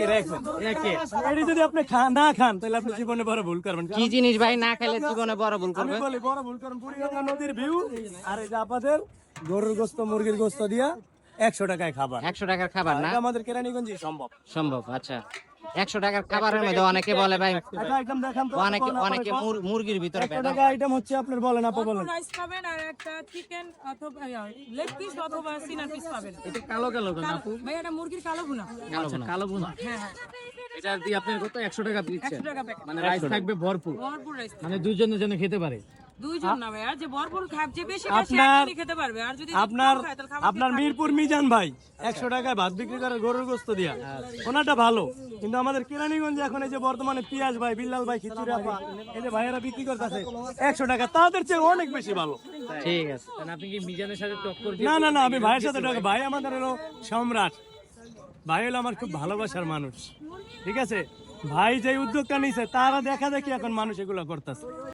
এটি যদি আপনি না খান তাহলে আপনি জীবনে বড় ভুল করবেন। কি জিনিস ভাই না খেলে জীবনে বড় ভুল আমি করবে? বলি বড় ভুল করবেন। বুড়িগঙ্গা নদীর ভিউ আর এই যে আপনাদের গরুর গোস্ত মুরগির গোস্ত দিয়া 100 টাকায় খাবার। 100 টাকার খাবার না? এটা আমাদের কেরানীগঞ্জে সম্ভব। সম্ভব। আচ্ছা, 100 টাকার খাবারের মধ্যে অনেকে বলে ভাই, একটা আইটেম দেখান তো। অনেকে মুরগির ভিতরে 100 টাকা আইটেম হচ্ছে আপনার, বলেন আপনি বলেন। রাইস পাবেন আর একটা চিকেন অথবা লেগ পিস অথবা সিনার পিস পাবেন। এটা কালো কালো কেন আপু? ভাই এটা মুরগির কালো ভুনা। আচ্ছা, কালো ভুনা। হ্যাঁ হ্যাঁ, এটা দিয়ে আপনি কত 100 টাকা দিচ্ছেন? 100 টাকা প্যাকেট। মানে রাইস থাকবে ভরপুর, ভরপুর রাইস। মানে দুইজনের জন্য খেতে পারে। দুইজন না ভাই, আর যে ভরপুর খাবে যে বেশি আপনার- একজনই খেতে পারবে। আর যদি আপনার কম খায় তাহলে খাবার আপনার মিরপুর মিজান ভাই 100 টাকায় ভাত বিক্রি করে গরুর গোস্ত দিয়া, ওনাটা ভালো। কিন্তু আমাদের কেরানীগঞ্জে এখন এই যে বর্তমানে পিয়াজ ভাই, বিল্লাল ভাই, খিচুড়ি আপা, এই যে ভাইয়েরা বিক্রি করতেছে 100 টাকা, তাদের চেয়ে অনেক বেশি ভালো। ঠিক আছে। কারণ আপনি কি মিজানের সাথে টক্কর না না না, আমি ভাইয়ের সাথে টাকা, ভাই আমাদের হলো সম্রাট, ভাই হলো আমার খুব ভালোবাসার মানুষ। ঠিক আছে, ভাই যে উদ্যোগটা নিছে তারা দেখা দেখি এখন মানুষ এগুলো করতেছে।